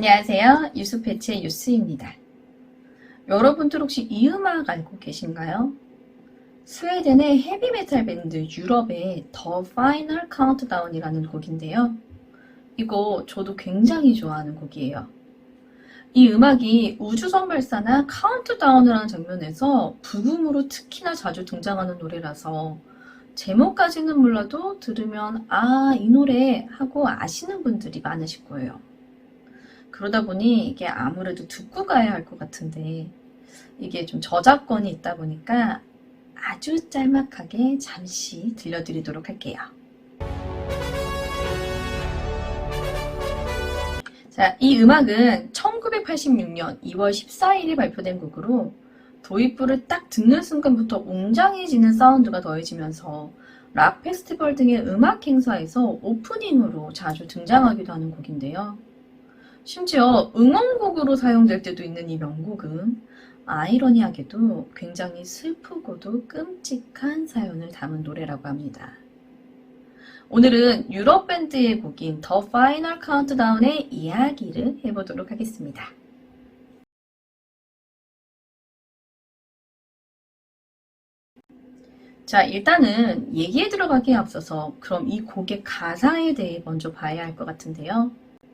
안녕하세요. 유수패치의 유스입니다. 여러분들 혹시 이 음악 알고 계신가요? 스웨덴의 헤비메탈 밴드 유럽의 더 파이널 카운트다운이라는 곡인데요. 이거 저도 굉장히 좋아하는 곡이에요. 이 음악이 우주선 발사나 카운트다운을 하는 장면에서 부금으로 특히나 자주 등장하는 노래라서 제목까지는 몰라도 들으면 아, 이 노래 하고 아시는 분들이 많으실 거예요. 그러다 보니 이게 아무래도 듣고 가야 할 것 같은데 이게 좀 저작권이 있다 보니까 아주 짤막하게 잠시 들려드리도록 할게요. 자, 이 음악은 1986년 2월 14일에 발표된 곡으로 도입부를 딱 듣는 순간부터 웅장해지는 사운드가 더해지면서 락 페스티벌 등의 음악 행사에서 오프닝으로 자주 등장하기도 하는 곡인데요. 심지어 응원곡으로 사용될 때도 있는 이 명곡은 아이러니하게도 굉장히 슬프고도 끔찍한 사연을 담은 노래라고 합니다. 오늘은 유럽 밴드의 곡인 더 파이널 카운트다운의 이야기를 해보도록 하겠습니다. 자, 일단은 얘기에 들어가기에 앞서서 그럼 이 곡의 가사에 대해 먼저 봐야 할 것 같은데요.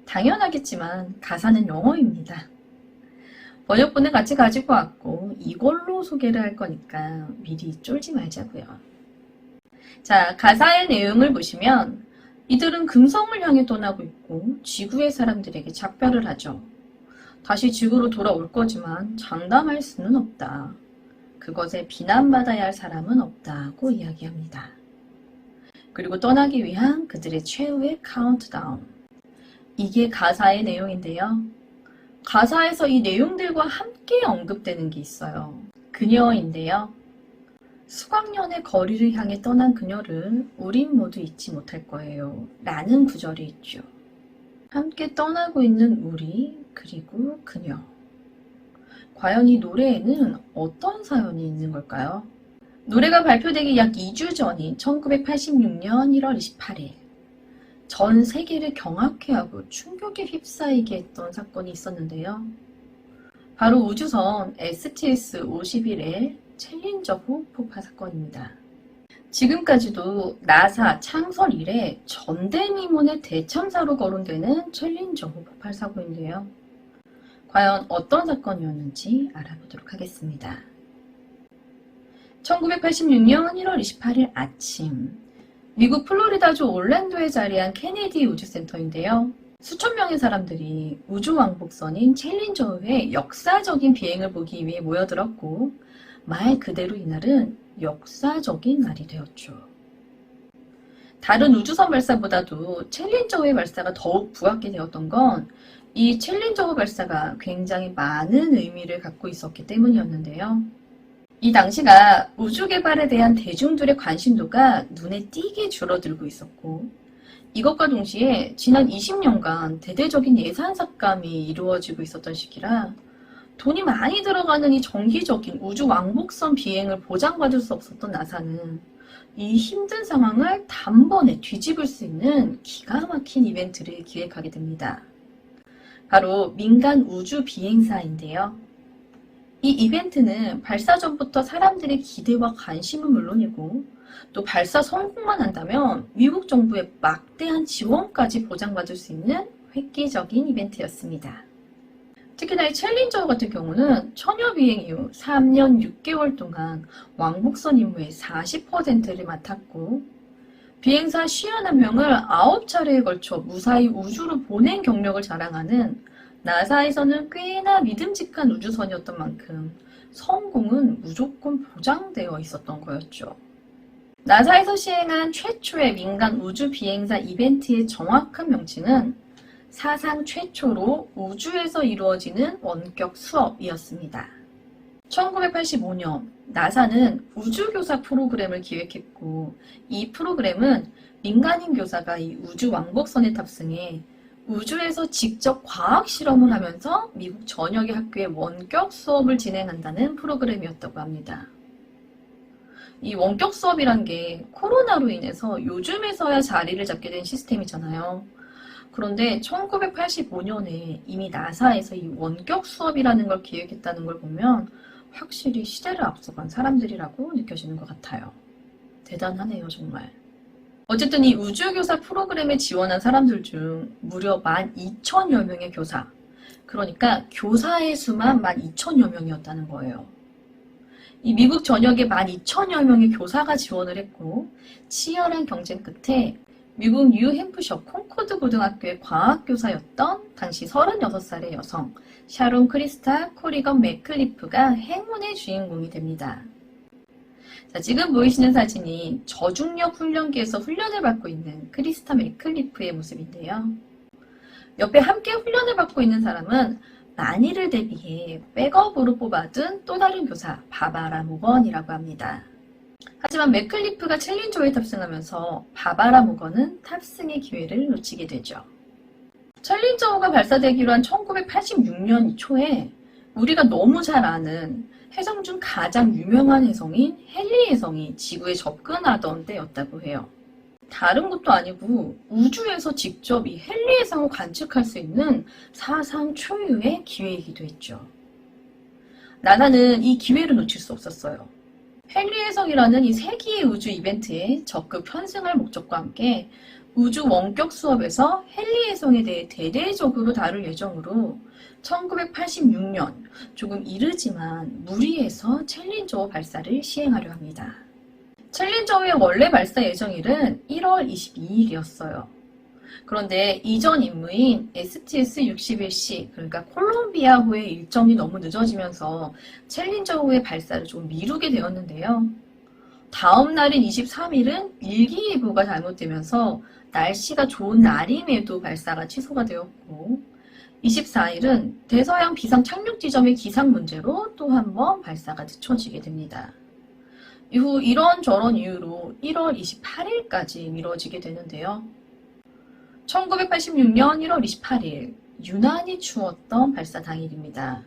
당연하겠지만 가사는 영어입니다. 번역본은 같이 가지고 왔고 이걸로 소개를 할 거니까 미리 쫄지 말자고요. 자, 가사의 내용을 보시면 이들은 금성을 향해 떠나고 있고 지구의 사람들에게 작별을 하죠. 다시 지구로 돌아올 거지만 장담할 수는 없다. 그것에 비난받아야 할 사람은 없다고 이야기합니다. 그리고 떠나기 위한 그들의 최후의 카운트다운. 이게 가사의 내용인데요. 가사에서 이 내용들과 함께 언급되는 게 있어요. 그녀인데요. 수광년의 거리를 향해 떠난 그녀를 우린 모두 잊지 못할 거예요. 라는 구절이 있죠. 함께 떠나고 있는 우리, 그리고 그녀. 과연 이 노래에는 어떤 사연이 있는 걸까요? 노래가 발표되기 약 2주 전인 1986년 1월 28일. 전 세계를 경악해 하고 충격에 휩싸이게 했던 사건이 있었는데요. 바로 우주선 STS-51의 챌린저호 폭파 사건입니다. 지금까지도 나사 창설 이래 전대미문의 대참사로 거론되는 챌린저호 폭발 사고인데요. 과연 어떤 사건이었는지 알아보도록 하겠습니다. 1986년 1월 28일 아침, 미국 플로리다주 올랜도에 자리한 케네디 우주센터인데요. 수천 명의 사람들이 우주왕복선인 챌린저호의 역사적인 비행을 보기 위해 모여들었고 말 그대로 이날은 역사적인 날이 되었죠. 다른 우주선 발사보다도 챌린저호의 발사가 더욱 부각게 되었던 건 이 챌린저호 발사가 굉장히 많은 의미를 갖고 있었기 때문이었는데요. 이 당시가 우주 개발에 대한 대중들의 관심도가 눈에 띄게 줄어들고 있었고 이것과 동시에 지난 20년간 대대적인 예산 삭감이 이루어지고 있었던 시기라 돈이 많이 들어가는 이 정기적인 우주 왕복선 비행을 보장받을 수 없었던 나사는 이 힘든 상황을 단번에 뒤집을 수 있는 기가 막힌 이벤트를 기획하게 됩니다. 바로 민간 우주 비행사인데요. 이 이벤트는 발사 전부터 사람들의 기대와 관심은 물론이고 또 발사 성공만 한다면 미국 정부의 막대한 지원까지 보장받을 수 있는 획기적인 이벤트였습니다. 특히나 이 챌린저호 같은 경우는 천여 비행 이후 3년 6개월 동안 왕복선 임무의 40%를 맡았고 비행사 51명을 9차례에 걸쳐 무사히 우주로 보낸 경력을 자랑하는 나사에서는 꽤나 믿음직한 우주선이었던 만큼 성공은 무조건 보장되어 있었던 거였죠. 나사에서 시행한 최초의 민간 우주 비행사 이벤트의 정확한 명칭은 사상 최초로 우주에서 이루어지는 원격 수업이었습니다. 1985년 나사는 우주교사 프로그램을 기획했고 이 프로그램은 민간인 교사가 이 우주 왕복선에 탑승해 우주에서 직접 과학 실험을 하면서 미국 전역의 학교에 원격 수업을 진행한다는 프로그램이었다고 합니다. 이 원격 수업이란 게 코로나로 인해서 요즘에서야 자리를 잡게 된 시스템이잖아요. 그런데 1985년에 이미 나사에서 이 원격 수업이라는 걸 기획했다는 걸 보면 확실히 시대를 앞서간 사람들이라고 느껴지는 것 같아요. 대단하네요, 정말. 어쨌든 이 우주교사 프로그램에 지원한 사람들 중 무려 12,000여 명의 교사, 그러니까 교사의 수만 12,000여 명이었다는 거예요. 이 미국 전역에 12,000여 명의 교사가 지원을 했고 치열한 경쟁 끝에 미국 뉴햄프셔 콘코드 고등학교의 과학교사였던 당시 36살의 여성 샤론 크리스타 코리건 맥클리프가 행운의 주인공이 됩니다. 자, 지금 보이시는 사진이 저중력 훈련기에서 훈련을 받고 있는 크리스타 맥클리프의 모습인데요. 옆에 함께 훈련을 받고 있는 사람은 만일을 대비해 백업으로 뽑아둔 또 다른 교사 바바라 모건이라고 합니다. 하지만 맥클리프가 챌린저에 탑승하면서 바바라 모건은 탑승의 기회를 놓치게 되죠. 챌린저호가 발사되기로 한 1986년 초에 우리가 너무 잘 아는 해성 중 가장 유명한 해성인 헨리 해성이 지구에 접근하던 때였다고 해요. 다른 것도 아니고 우주에서 직접 이 헨리 해성을 관측할 수 있는 사상 초유의 기회이기도 했죠. 나사는 이 기회를 놓칠 수 없었어요. 헨리 해성이라는 이 세기의 우주 이벤트에 적극 편승할 목적과 함께 우주 원격 수업에서 헨리 해성에 대해 대대적으로 다룰 예정으로 1986년 조금 이르지만 무리해서 챌린저 발사를 시행하려 합니다. 챌린저의 원래 발사 예정일은 1월 22일이었어요. 그런데 이전 임무인 STS-61C, 그러니까 콜롬비아호의 일정이 너무 늦어지면서 챌린저호의 발사를 좀 미루게 되었는데요. 다음 날인 23일은 일기예보가 잘못되면서 날씨가 좋은 날임에도 발사가 취소가 되었고 24일은 대서양 비상 착륙 지점의 기상 문제로 또 한 번 발사가 늦춰지게 됩니다. 이후 이런저런 이유로 1월 28일까지 미뤄지게 되는데요. 1986년 1월 28일, 유난히 추웠던 발사 당일입니다.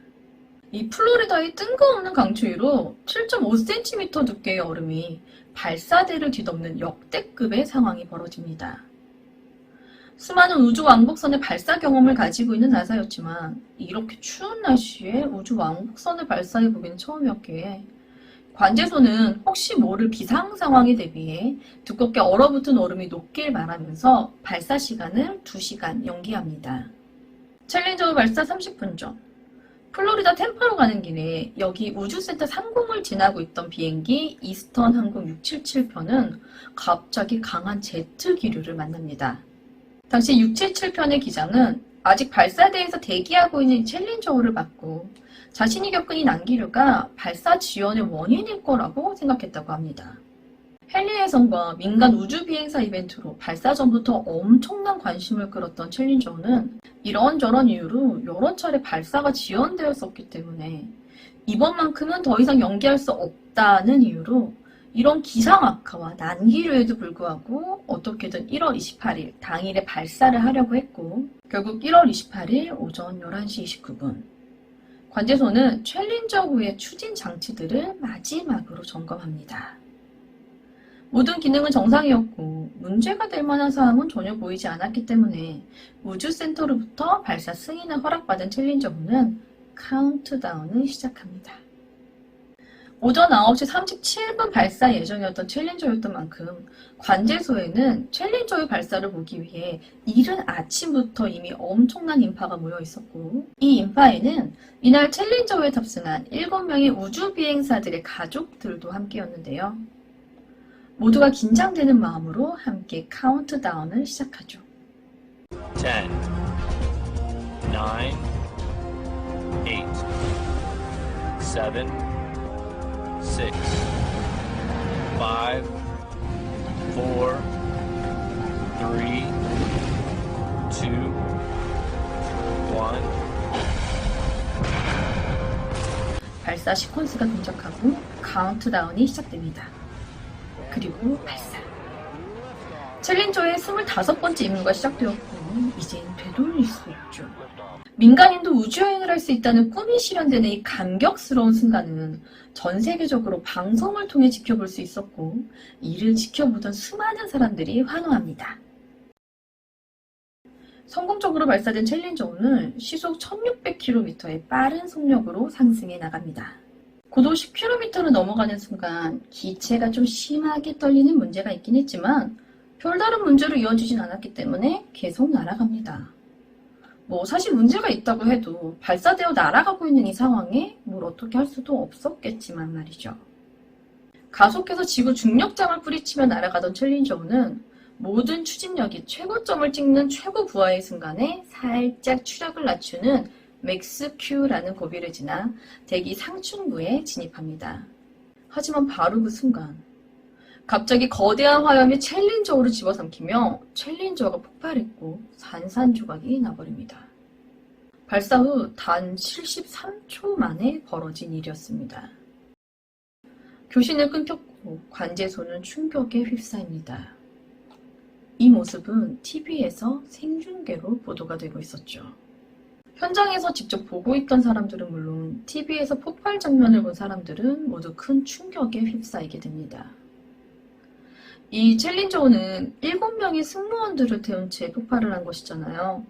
이 플로리다의 뜬금없는 강추위로 7.5cm 두께의 얼음이 발사대를 뒤덮는 역대급의 상황이 벌어집니다. 수많은 우주 왕복선의 발사 경험을 가지고 있는 나사였지만 이렇게 추운 날씨에 우주 왕복선을 발사해보기는 처음이었기에 관제소는 혹시 모를 비상 상황에 대비해 두껍게 얼어붙은 얼음이 녹길 바라면서 발사 시간을 2시간 연기합니다. 챌린저 발사 30분 전, 플로리다 템파로 가는 길에 여기 우주센터 상공을 지나고 있던 비행기 이스턴 항공 677편은 갑자기 강한 제트 기류를 만납니다. 당시 677편의 기장은 아직 발사대에서 대기하고 있는 챌린저호를 봤고 자신이 겪은 이 난기류가 발사 지연의 원인일 거라고 생각했다고 합니다. 헨리 해성과 민간 우주 비행사 이벤트로 발사 전부터 엄청난 관심을 끌었던 챌린저호는 이런저런 이유로 여러 차례 발사가 지연되었었기 때문에 이번만큼은 더 이상 연기할 수 없다는 이유로 이런 기상 악화와 난기류에도 불구하고 어떻게든 1월 28일 당일에 발사를 하려고 했고 결국 1월 28일 오전 11시 29분 관제소는 챌린저호의 추진 장치들을 마지막으로 점검합니다. 모든 기능은 정상이었고 문제가 될 만한 사항은 전혀 보이지 않았기 때문에 우주센터로부터 발사 승인을 허락받은 챌린저호는 카운트다운을 시작합니다. 오전 9시 37분 발사 예정이었던 챌린저였던 만큼 관제소에는 챌린저의 발사를 보기 위해 이른 아침부터 이미 엄청난 인파가 모여 있었고 이 인파에는 이날 챌린저에 탑승한 7명의 우주비행사들의 가족들도 함께였는데요. 모두가 긴장되는 마음으로 함께 카운트다운을 시작하죠. 10, 9, 8, 7, 6, 5, 4, 3, 2, 1. 발사 시퀀스가 동작하고 카운트다운이 시작됩니다. 그리고 발사. 챌린저의 25번째 임무가 시작되었고 이젠 되돌릴 수 없죠. 민간인도 우주여행을 할 수 있다는 꿈이 실현되는 이 감격스러운 순간은 전 세계적으로 방송을 통해 지켜볼 수 있었고 이를 지켜보던 수많은 사람들이 환호합니다. 성공적으로 발사된 챌린저5는 시속 1600km의 빠른 속력으로 상승해 나갑니다. 고도 10km를 넘어가는 순간 기체가 좀 심하게 떨리는 문제가 있긴 했지만 별다른 문제로 이어지진 않았기 때문에 계속 날아갑니다. 사실 문제가 있다고 해도 발사되어 날아가고 있는 이 상황에 뭘 어떻게 할 수도 없었겠지만 말이죠. 가속해서 지구 중력장을 뿌리치며 날아가던 챌린저5는 모든 추진력이 최고점을 찍는 최고 부하의 순간에 살짝 추력을 낮추는 맥스 Q라는 고비를 지나 대기 상층부에 진입합니다. 하지만 바로 그 순간 갑자기 거대한 화염이 챌린저5를 집어삼키며 챌린저5가 폭발했고 산산조각이 나버립니다. 발사 후 단 73초 만에 벌어진 일이었습니다. 교신은 끊겼고 관제소는 충격에 휩싸입니다. 이 모습은 TV에서 생중계로 보도가 되고 있었죠. 현장에서 직접 보고 있던 사람들은 물론 TV에서 폭발 장면을 본 사람들은 모두 큰 충격에 휩싸이게 됩니다. 이 챌린저5는 7명의 승무원들을 태운 채 폭발을 한 것이잖아요.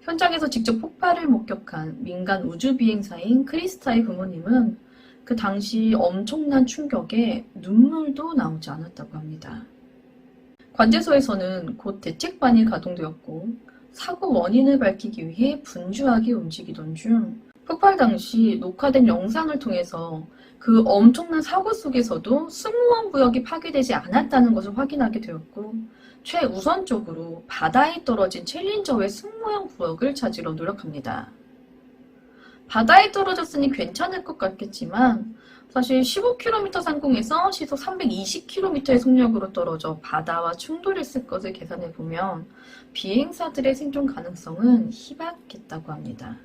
현장에서 직접 폭발을 목격한 민간 우주비행사인 크리스타의 부모님은 그 당시 엄청난 충격에 눈물도 나오지 않았다고 합니다. 관제소에서는 곧 대책반이 가동되었고 사고 원인을 밝히기 위해 분주하게 움직이던 중 폭발 당시 녹화된 영상을 통해서 그 엄청난 사고 속에서도 승무원 구역이 파괴되지 않았다는 것을 확인하게 되었고 최우선적으로 바다에 떨어진 챌린저5의 승무원 구역을 찾으려 노력합니다. 바다에 떨어졌으니 괜찮을 것 같겠지만 사실 15km 상공에서 시속 320km의 속력으로 떨어져 바다와 충돌했을 것을 계산해보면 비행사들의 생존 가능성은 희박했다고 합니다.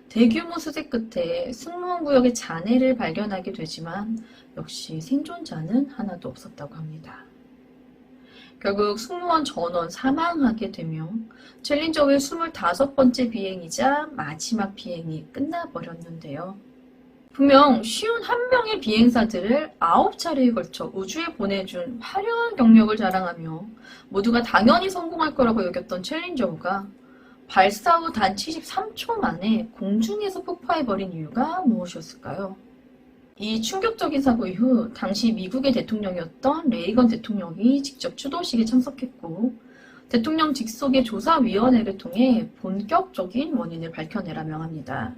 대규모 수색 끝에 승무원 구역의 잔해를 발견하게 되지만 역시 생존자는 하나도 없었다고 합니다. 결국 승무원 전원 사망하게 되며 챌린저5의 25번째 비행이자 마지막 비행이 끝나버렸는데요. 분명 51명의 비행사들을 9차례에 걸쳐 우주에 보내준 화려한 경력을 자랑하며 모두가 당연히 성공할 거라고 여겼던 챌린저5가 발사 후 단 73초 만에 공중에서 폭파해버린 이유가 무엇이었을까요? 이 충격적인 사고 이후 당시 미국의 대통령이었던 레이건 대통령이 직접 추도식에 참석했고 대통령 직속의 조사위원회를 통해 본격적인 원인을 밝혀내라 명합니다.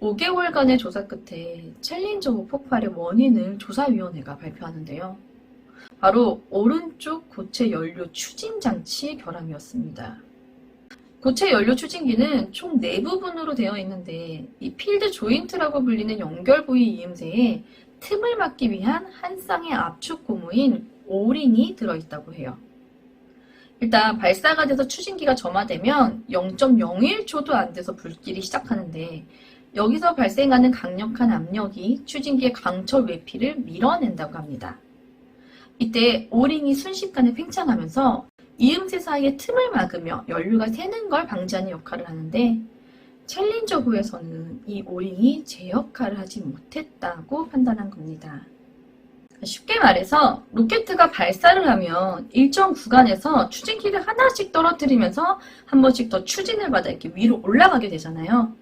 5개월간의 조사 끝에 챌린저5 폭발의 원인을 조사위원회가 발표하는데요. 바로 오른쪽 고체 연료 추진 장치 결함이었습니다. 고체 연료 추진기는 총 4부분으로 되어 있는데 이 필드 조인트라고 불리는 연결 부위 이음새에 틈을 막기 위한 한 쌍의 압축 고무인 오링이 들어있다고 해요. 일단 발사가 돼서 추진기가 점화되면 0.01초도 안 돼서 불길이 시작하는데 여기서 발생하는 강력한 압력이 추진기의 강철 외피를 밀어낸다고 합니다. 이때 오링이 순식간에 팽창하면서 이음새 사이의 틈을 막으며 연료가 새는 걸 방지하는 역할을 하는데 챌린저9에서는 이 오링이 제 역할을 하지 못했다고 판단한 겁니다. 쉽게 말해서 로켓가 발사를 하면 일정 구간에서 추진기를 하나씩 떨어뜨리면서 한 번씩 더 추진을 받아 이렇게 위로 올라가게 되잖아요.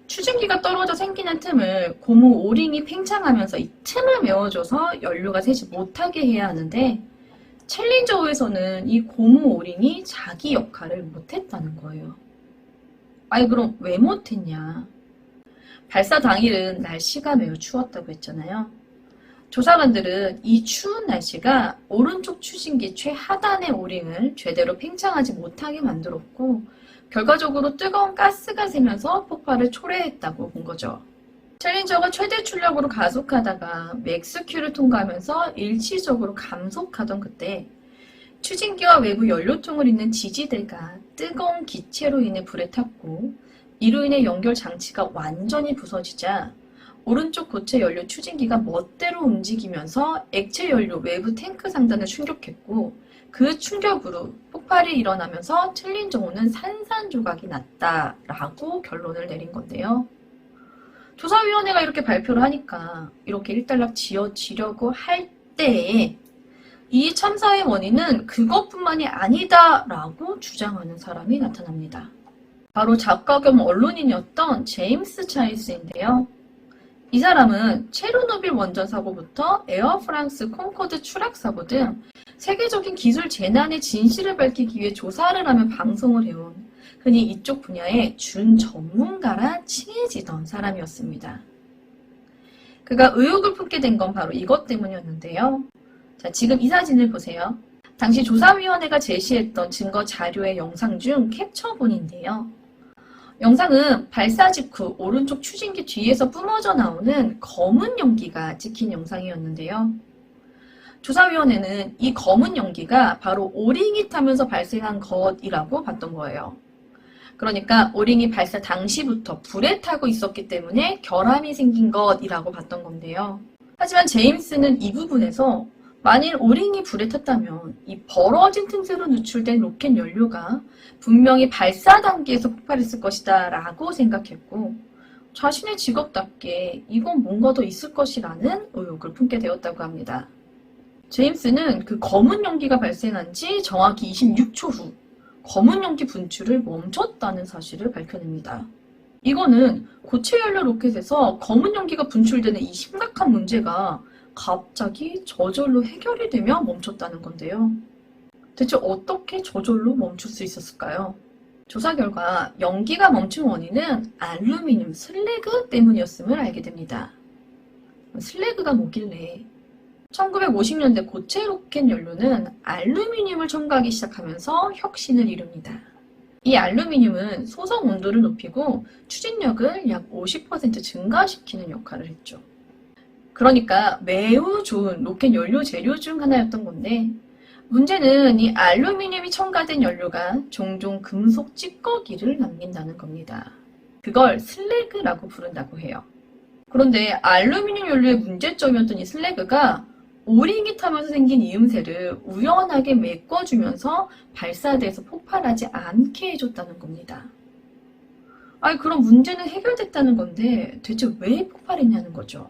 추진기가 떨어져 생기는 틈을 고무 오링이 팽창하면서 이 틈을 메워줘서 연료가 새지 못하게 해야 하는데 챌린저5에서는 이 고무 오링이 자기 역할을 못했다는 거예요. 아니 그럼 왜 못했냐? 발사 당일은 날씨가 매우 추웠다고 했잖아요. 조사관들은 이 추운 날씨가 오른쪽 추진기 최하단의 오링을 제대로 팽창하지 못하게 만들었고 결과적으로 뜨거운 가스가 새면서 폭발을 초래했다고 본 거죠. 챌린저가 최대 출력으로 가속하다가 맥스 Q를 통과하면서 일시적으로 감속하던 그때 추진기와 외부 연료통을 잇는 지지대가 뜨거운 기체로 인해 불에 탔고 이로 인해 연결 장치가 완전히 부서지자 오른쪽 고체 연료 추진기가 멋대로 움직이면서 액체 연료 외부 탱크 상단을 충격했고 그 충격으로 폭발이 일어나면서 챌린저5는 산산조각이 났다라고 결론을 내린 건데요. 조사위원회가 이렇게 발표를 하니까 이렇게 일단락 지어지려고 할 때에 이 참사의 원인은 그것뿐만이 아니다라고 주장하는 사람이 나타납니다. 바로 작가 겸 언론인이었던 제임스 차이스인데요. 이 사람은 체르노빌 원전 사고부터 에어프랑스 콩코드 추락 사고 등 세계적인 기술 재난의 진실을 밝히기 위해 조사를 하며 방송을 해온 흔히 이쪽 분야의 준전문가라 칭해지던 사람이었습니다. 그가 의혹을 품게 된 건 바로 이것 때문이었는데요. 자, 지금 이 사진을 보세요. 당시 조사위원회가 제시했던 증거 자료의 영상 중 캡처본인데요. 영상은 발사 직후 오른쪽 추진기 뒤에서 뿜어져 나오는 검은 연기가 찍힌 영상이었는데요. 조사위원회는 이 검은 연기가 바로 오링이 타면서 발생한 것이라고 봤던 거예요. 그러니까 오링이 발사 당시부터 불에 타고 있었기 때문에 결함이 생긴 것이라고 봤던 건데요. 하지만 제임스는 이 부분에서 만일 오링이 불에 탔다면 이 벌어진 틈새로 누출된 로켓 연료가 분명히 발사 단계에서 폭발했을 것이다 라고 생각했고 자신의 직업답게 이건 뭔가 더 있을 것이라는 의혹을 품게 되었다고 합니다. 제임스는 그 검은 연기가 발생한 지 정확히 26초 후 검은 연기 분출을 멈췄다는 사실을 밝혀냅니다. 이거는 고체 연료 로켓에서 검은 연기가 분출되는 이 심각한 문제가 갑자기 저절로 해결이 되며 멈췄다는 건데요. 대체 어떻게 저절로 멈출 수 있었을까요? 조사 결과 연기가 멈춘 원인은 알루미늄 슬래그 때문이었음을 알게 됩니다. 슬래그가 뭐길래? 1950년대 고체 로켓 연료는 알루미늄을 첨가하기 시작하면서 혁신을 이룹니다. 이 알루미늄은 소성 온도를 높이고 추진력을 약 50% 증가시키는 역할을 했죠. 그러니까 매우 좋은 로켓 연료 재료 중 하나였던 건데 문제는 이 알루미늄이 첨가된 연료가 종종 금속 찌꺼기를 남긴다는 겁니다. 그걸 슬래그라고 부른다고 해요. 그런데 알루미늄 연료의 문제점이었던 이 슬래그가 오링이 타면서 생긴 이음새를 우연하게 메꿔주면서 발사대에서 폭발하지 않게 해줬다는 겁니다. 아니 그럼 문제는 해결됐다는 건데 대체 왜 폭발했냐는 거죠.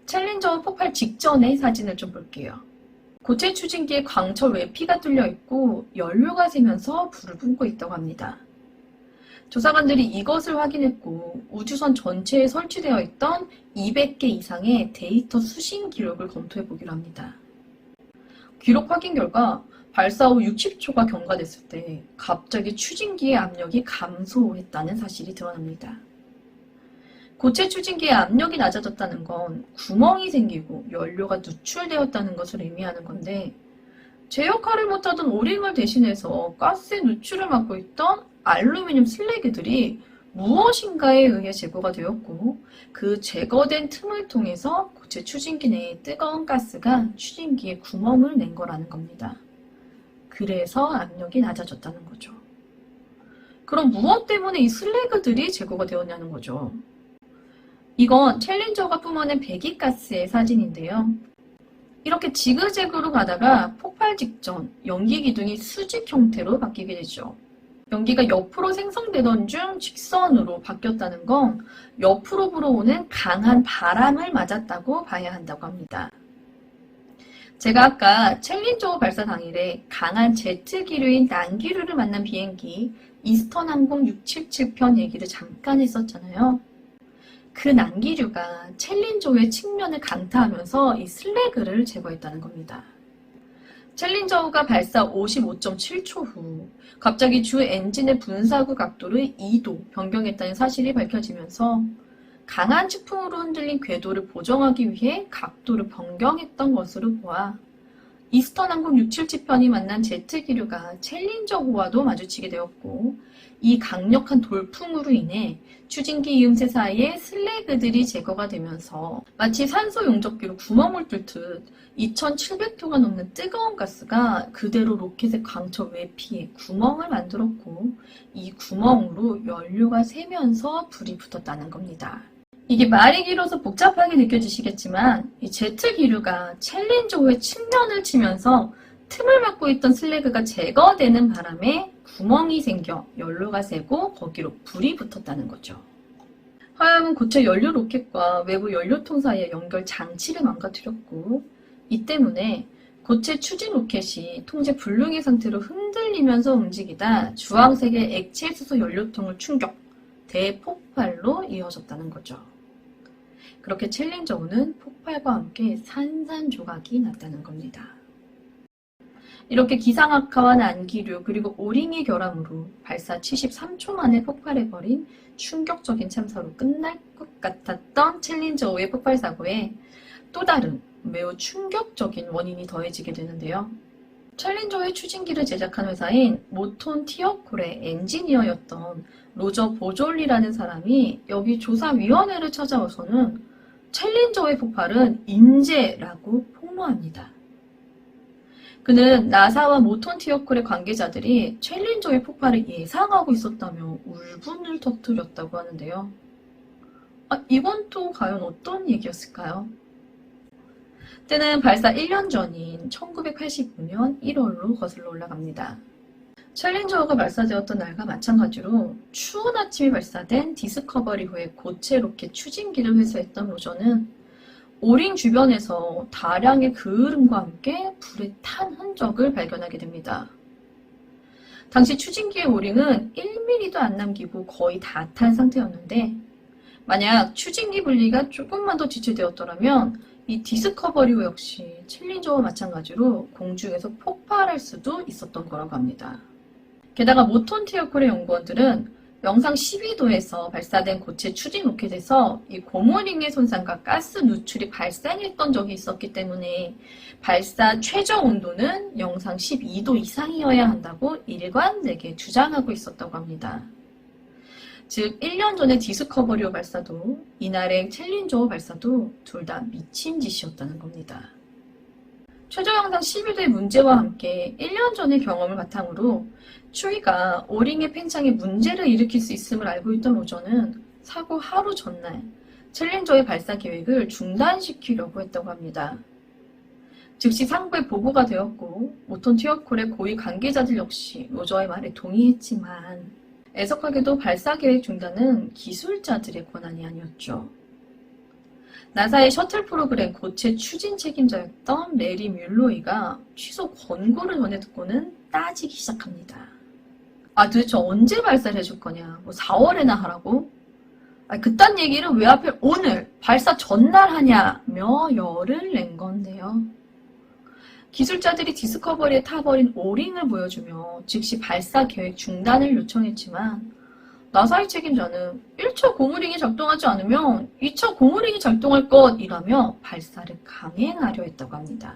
챌린저 폭발 직전의 사진을 좀 볼게요. 고체 추진기에 광철 외피가 뚫려 있고 연료가 새면서 불을 뿜고 있다고 합니다. 조사관들이 이것을 확인했고 우주선 전체에 설치되어 있던 200개 이상의 데이터 수신 기록을 검토해 보기로 합니다. 기록 확인 결과 발사 후 60초가 경과됐을 때 갑자기 추진기의 압력이 감소했다는 사실이 드러납니다. 고체 추진기의 압력이 낮아졌다는 건 구멍이 생기고 연료가 누출되었다는 것을 의미하는 건데 제 역할을 못하던 오링을 대신해서 가스의 누출을 막고 있던 알루미늄 슬래그들이 무엇인가에 의해 제거가 되었고 그 제거된 틈을 통해서 고체 추진기 내에 뜨거운 가스가 추진기에 구멍을 낸 거라는 겁니다. 그래서 압력이 낮아졌다는 거죠. 그럼 무엇 때문에 이 슬래그들이 제거가 되었냐는 거죠. 이건 챌린저가 뿜어낸 배기가스의 사진인데요. 이렇게 지그재그로 가다가 폭발 직전 연기 기둥이 수직 형태로 바뀌게 되죠. 연기가 옆으로 생성되던 중 직선으로 바뀌었다는 건 옆으로 불어오는 강한 바람을 맞았다고 봐야 한다고 합니다. 제가 아까 챌린저 발사 당일에 강한 제트 기류인 난기류를 만난 비행기 이스턴 항공 677편 얘기를 잠깐 했었잖아요. 그 난기류가 챌린저의 측면을 강타하면서 이 슬래그를 제거했다는 겁니다. 챌린저가 발사 55.7초 후 갑자기 주 엔진의 분사구 각도를 2도 변경했다는 사실이 밝혀지면서 강한 측풍으로 흔들린 궤도를 보정하기 위해 각도를 변경했던 것으로 보아 이스턴 항공 677편이 만난 제트 기류가 챌린저호와도 마주치게 되었고 이 강력한 돌풍으로 인해 추진기 이음새 사이에 슬래그들이 제거가 되면서 마치 산소 용접기로 구멍을 뚫듯 2700톤가 넘는 뜨거운 가스가 그대로 로켓의 광철 외피에 구멍을 만들었고 이 구멍으로 연료가 새면서 불이 붙었다는 겁니다. 이게 말이 길어서 복잡하게 느껴지시겠지만 이 제트 기류가 챌린저호의 측면을 치면서 틈을 막고 있던 슬래그가 제거되는 바람에 구멍이 생겨 연료가 새고 거기로 불이 붙었다는 거죠. 하여간 고체 연료 로켓과 외부 연료통 사이의 연결 장치를 망가뜨렸고 이 때문에 고체 추진 로켓이 통제 불능의 상태로 흔들리면서 움직이다 주황색의 액체 수소 연료통을 충격, 대폭발로 이어졌다는 거죠. 그렇게 챌린저5는 폭발과 함께 산산조각이 났다는 겁니다. 이렇게 기상악화와 난기류 그리고 오링의 결함으로 발사 73초 만에 폭발해버린 충격적인 참사로 끝날 것 같았던 챌린저5의 폭발 사고에 또 다른 매우 충격적인 원인이 더해지게 되는데요. 챌린저5의 추진기를 제작한 회사인 모톤 티어콜의 엔지니어였던 로저 보졸리라는 사람이 여기 조사위원회를 찾아와서는 챌린저5의 폭발은 인재라고 폭로합니다. 그는 나사와 모톤 티어콜의 관계자들이 챌린저의 폭발을 예상하고 있었다며 울분을 터뜨렸다고 하는데요. 이건 또 과연 어떤 얘기였을까요? 때는 발사 1년 전인 1989년 1월로 거슬러 올라갑니다. 챌린저가 발사되었던 날과 마찬가지로 추운 아침에 발사된 디스커버리호의 고체 로켓 추진기를 회수했던 로저는 오링 주변에서 다량의 그을음과 함께 불에 탄 흔적을 발견하게 됩니다. 당시 추진기의 오링은 1mm도 안 남기고 거의 다 탄 상태였는데 만약 추진기 분리가 조금만 더 지체되었더라면 이 디스커버리호 역시 챌린저와 마찬가지로 공중에서 폭발할 수도 있었던 거라고 합니다. 게다가 모톤 티어콜의 연구원들은 영상 12도에서 발사된 고체 추진 로켓에서 이 고무링의 손상과 가스 누출이 발생했던 적이 있었기 때문에 발사 최저 온도는 영상 12도 이상이어야 한다고 일관되게 주장하고 있었다고 합니다. 즉 1년 전에 디스커버리호 발사도 이날의 챌린저 발사도 둘 다 미친 짓이었다는 겁니다. 최저 영상 12도의 문제와 함께 1년 전의 경험을 바탕으로 추위가 오링의 팽창에 문제를 일으킬 수 있음을 알고 있던 로저는 사고 하루 전날 챌린저의 발사 계획을 중단시키려고 했다고 합니다. 즉시 상부에 보고가 되었고 모톤 티어콜의 고위 관계자들 역시 로저의 말에 동의했지만 애석하게도 발사 계획 중단은 기술자들의 권한이 아니었죠. 나사의 셔틀 프로그램 고체 추진 책임자였던 레리 뮬로이가 취소 권고를 전해 듣고는 따지기 시작합니다. 도대체 언제 발사를 해줄 거냐? 4월에나 하라고? 그딴 얘기를 왜 하필 오늘 발사 전날 하냐며 열을 낸 건데요. 기술자들이 디스커버리에 타버린 오링을 보여주며 즉시 발사 계획 중단을 요청했지만 나사의 책임자는 1차 고무링이 작동하지 않으면 2차 고무링이 작동할 것이라며 발사를 강행하려 했다고 합니다.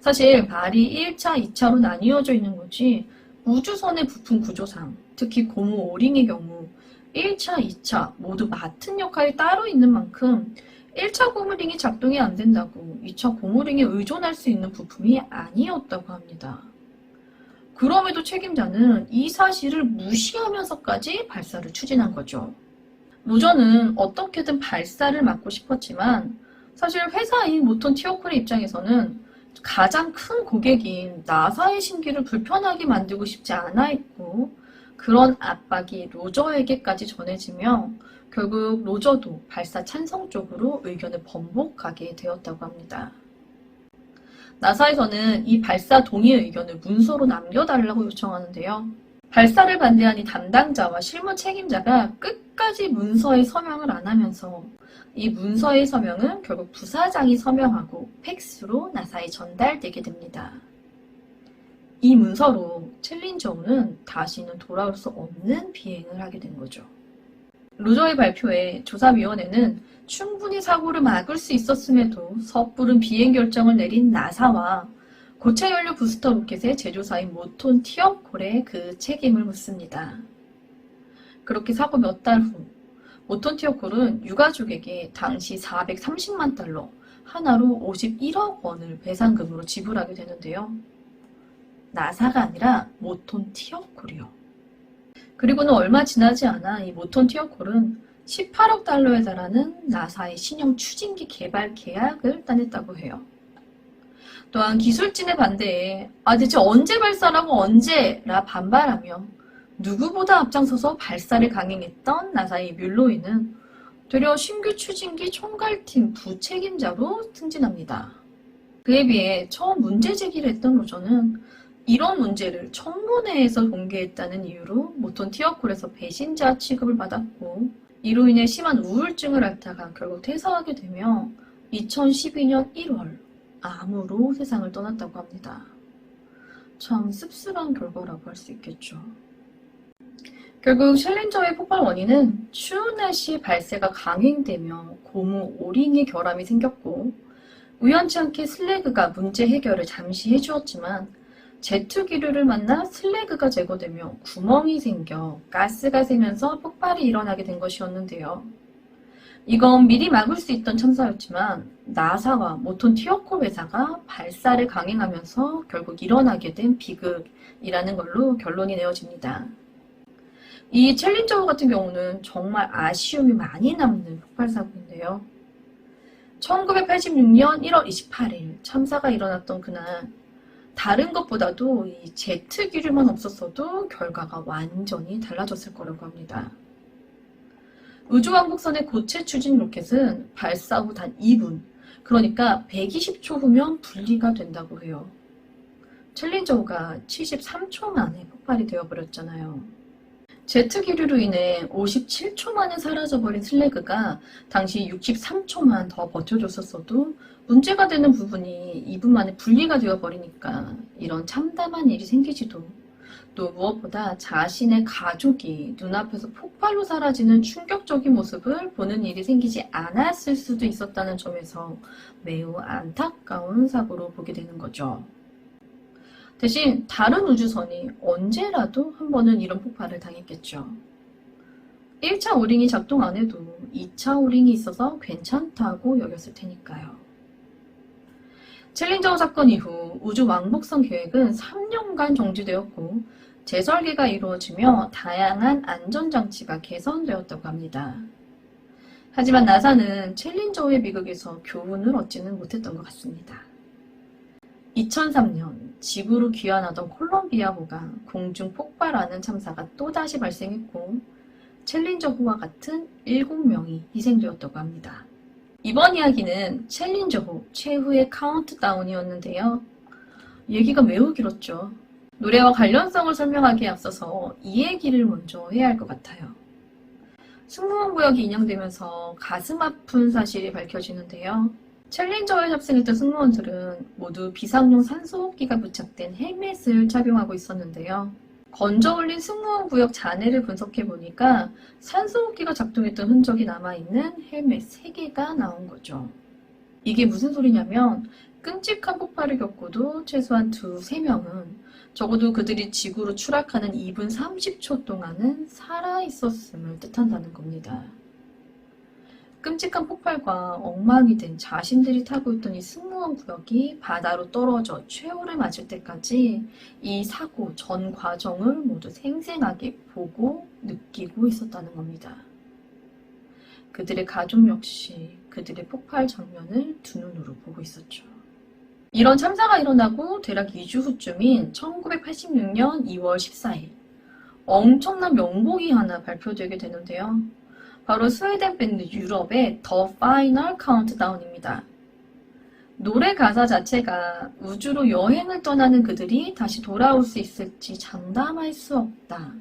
사실 발이 1차, 2차로 나뉘어져 있는 거지 우주선의 부품 구조상, 특히 고무 오링의 경우 1차, 2차 모두 맡은 역할이 따로 있는 만큼 1차 고무링이 작동이 안 된다고 2차 고무링에 의존할 수 있는 부품이 아니었다고 합니다. 그럼에도 책임자는 이 사실을 무시하면서까지 발사를 추진한 거죠. 로저는 어떻게든 발사를 막고 싶었지만 사실 회사인 모톤 티어콜의 입장에서는 가장 큰 고객인 나사의 심기를 불편하게 만들고 싶지 않아 했고 그런 압박이 로저에게까지 전해지며 결국 로저도 발사 찬성 쪽으로 의견을 번복하게 되었다고 합니다. 나사에서는 이 발사 동의 의견을 문서로 남겨달라고 요청하는데요. 발사를 반대한 이 담당자와 실무 책임자가 끝까지 문서에 서명을 안 하면서 이 문서의 서명은 결국 부사장이 서명하고 팩스로 나사에 전달되게 됩니다. 이 문서로 챌린저5는 다시는 돌아올 수 없는 비행을 하게 된 거죠. 로저의 발표에 조사위원회는 충분히 사고를 막을 수 있었음에도 섣부른 비행 결정을 내린 나사와 고체 연료 부스터 로켓의 제조사인 모톤 티어콜의 그 책임을 묻습니다. 그렇게 사고 몇 달 후 모톤 티어콜은 유가족에게 당시 430만 달러, 하나로 51억 원을 배상금으로 지불하게 되는데요. 나사가 아니라 모톤 티어콜이요. 그리고는 얼마 지나지 않아 이 모톤 티어콜은 18억 달러에 달하는 나사의 신형 추진기 개발 계약을 따냈다고 해요. 또한 기술진의 반대에 대체 언제 발사라고 언제라 반발하며 누구보다 앞장서서 발사를 강행했던 나사의 뮬로이는 되려 신규 추진기 총괄팀 부책임자로 승진합니다. 그에 비해 처음 문제 제기를 했던 로저는 이런 문제를 청문회에서 공개했다는 이유로 모톤 티어콜에서 배신자 취급을 받았고, 이로 인해 심한 우울증을 앓다가 결국 퇴사하게 되며 2012년 1월 암으로 세상을 떠났다고 합니다. 참 씁쓸한 결과라고 할 수 있겠죠. 결국 챌린저의 폭발 원인은 추운 날씨의 발세가 강행되며 고무 오링의 결함이 생겼고, 우연치 않게 슬래그가 문제 해결을 잠시 해주었지만 제트 기류를 만나 슬래그가 제거되며 구멍이 생겨 가스가 새면서 폭발이 일어나게 된 것이었는데요. 이건 미리 막을 수 있던 참사였지만 나사와 모톤 티어콜 회사가 발사를 강행하면서 결국 일어나게 된 비극이라는 걸로 결론이 내어집니다. 이 챌린저 같은 경우는 정말 아쉬움이 많이 남는 폭발 사고인데요. 1986년 1월 28일 참사가 일어났던 그날, 다른 것보다도 이 제트 기류만 없었어도 결과가 완전히 달라졌을 거라고 합니다. 우주왕복선의 고체 추진 로켓은 발사 후 단 2분, 그러니까 120초 후면 분리가 된다고 해요. 챌린저호가 73초 만에 폭발이 되어버렸잖아요. 제트 기류로 인해 57초 만에 사라져버린 슬래그가 당시 63초만 더 버텨줬었어도 문제가 되는 부분이 2분 만에 분리가 되어버리니까 이런 참담한 일이 생기지도, 또 무엇보다 자신의 가족이 눈앞에서 폭발로 사라지는 충격적인 모습을 보는 일이 생기지 않았을 수도 있었다는 점에서 매우 안타까운 사고로 보게 되는 거죠. 대신 다른 우주선이 언제라도 한 번은 이런 폭발을 당했겠죠. 1차 오링이 작동 안 해도 2차 오링이 있어서 괜찮다고 여겼을 테니까요. 챌린저 사건 이후 우주 왕복선 계획은 3년간 정지되었고 재설계가 이루어지며 다양한 안전장치가 개선되었다고 합니다. 하지만 나사는 챌린저의 비극에서 교훈을 얻지는 못했던 것 같습니다. 2003년 지구로 귀환하던 콜럼비아호가 공중 폭발하는 참사가 또다시 발생했고 챌린저호와 같은 7명이 희생되었다고 합니다. 이번 이야기는 챌린저호 최후의 카운트다운이었는데요. 얘기가 매우 길었죠. 노래와 관련성을 설명하기에 앞서서 이 얘기를 먼저 해야 할 것 같아요. 승무원 구역이 인양되면서 가슴 아픈 사실이 밝혀지는데요. 챌린저에 탑승했던 승무원들은 모두 비상용 산소호흡기가 부착된 헬멧을 착용하고 있었는데요. 건져 올린 승무원 구역 잔해를 분석해보니까 산소호흡기가 작동했던 흔적이 남아있는 헬멧 3개가 나온 거죠. 이게 무슨 소리냐면 끔찍한 폭발을 겪고도 최소한 2-3명은 적어도 그들이 지구로 추락하는 2분 30초 동안은 살아있었음을 뜻한다는 겁니다. 끔찍한 폭발과 엉망이 된 자신들이 타고 있던 이 승무원 구역이 바다로 떨어져 최후를 맞을 때까지 이 사고 전 과정을 모두 생생하게 보고 느끼고 있었다는 겁니다. 그들의 가족 역시 그들의 폭발 장면을 두 눈으로 보고 있었죠. 이런 참사가 일어나고 대략 2주 후쯤인 1986년 2월 14일 엄청난 명곡이 하나 발표되게 되는데요. 바로 스웨덴 밴드 유럽의 The Final Countdown입니다. 노래 가사 자체가 우주로 여행을 떠나는 그들이 다시 돌아올 수 있을지 장담할 수 없다.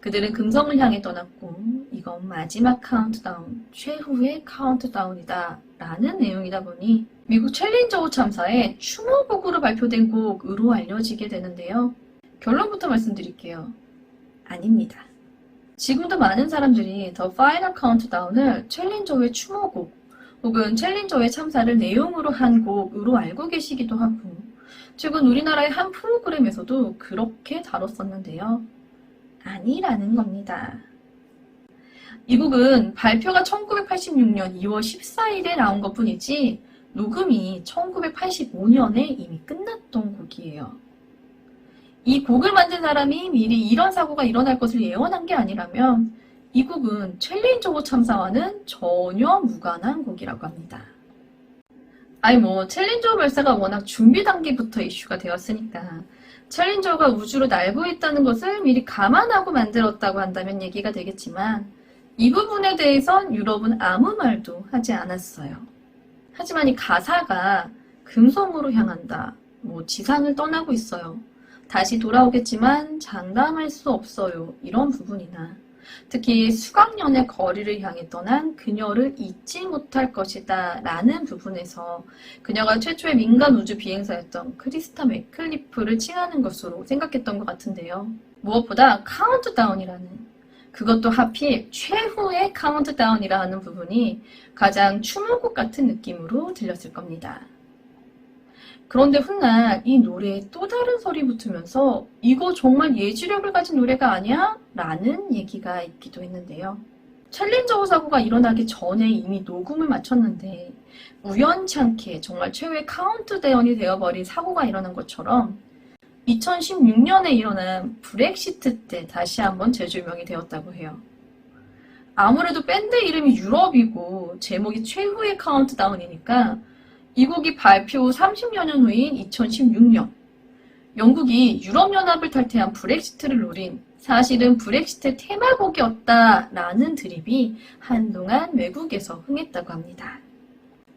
그들은 금성을 향해 떠났고 이건 마지막 카운트다운, 최후의 카운트다운이다 라는 내용이다 보니 미국 챌린저호 참사의 추모곡으로 발표된 곡으로 알려지게 되는데요. 결론부터 말씀드릴게요. 아닙니다. 지금도 많은 사람들이 더 파이널 카운트다운을 챌린저의 추모곡 혹은 챌린저의 참사를 내용으로 한 곡으로 알고 계시기도 하고 최근 우리나라의 한 프로그램에서도 그렇게 다뤘었는데요. 아니라는 겁니다. 이 곡은 발표가 1986년 2월 14일에 나온 것뿐이지 녹음이 1985년에 이미 끝났던 곡이에요. 이 곡을 만든 사람이 미리 이런 사고가 일어날 것을 예언한 게 아니라면 이 곡은 챌린저호 참사와는 전혀 무관한 곡이라고 합니다. 챌린저호 발사가 워낙 준비 단계부터 이슈가 되었으니까 챌린저호가 우주로 날고 있다는 것을 미리 감안하고 만들었다고 한다면 얘기가 되겠지만 이 부분에 대해선 유럽은 아무 말도 하지 않았어요. 하지만 이 가사가 금성으로 향한다. 지상을 떠나고 있어요. 다시 돌아오겠지만 장담할 수 없어요. 이런 부분이나 특히 수강년의 거리를 향해 떠난 그녀를 잊지 못할 것이다 라는 부분에서 그녀가 최초의 민간 우주 비행사였던 크리스타 맥클리프를 칭하는 것으로 생각했던 것 같은데요. 무엇보다 카운트다운이라는, 그것도 하필 최후의 카운트다운이라는 부분이 가장 추모곡 같은 느낌으로 들렸을 겁니다. 그런데 훗날 이 노래에 또 다른 설이 붙으면서 이거 정말 예지력을 가진 노래가 아니야? 라는 얘기가 있기도 했는데요. 챌린저 사고가 일어나기 전에 이미 녹음을 마쳤는데 우연찮게 정말 최후의 카운트다운이 되어버린 사고가 일어난 것처럼 2016년에 일어난 브렉시트 때 다시 한번 재조명이 되었다고 해요. 아무래도 밴드 이름이 유럽이고 제목이 최후의 카운트다운이니까 이 곡이 발표 후 30여 년 후인 2016년 영국이 유럽연합을 탈퇴한 브렉시트를 노린 사실은 브렉시트 테마곡이었다라는 드립이 한동안 외국에서 흥했다고 합니다.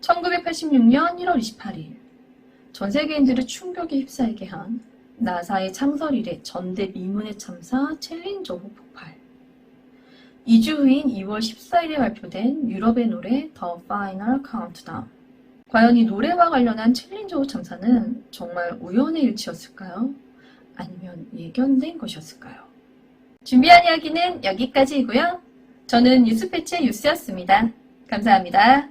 1986년 1월 28일 전 세계인들을 충격에 휩싸이게 한 나사의 창설 이래 전대 미문의 참사 챌린저호 폭발. 2주 후인 2월 14일에 발표된 유럽의 노래 The Final Countdown. 과연 이 노래와 관련한 챌린저호 참사는 정말 우연의 일치였을까요? 아니면 예견된 것이었을까요? 준비한 이야기는 여기까지이고요. 저는 뉴스패치의 유스였습니다. 감사합니다.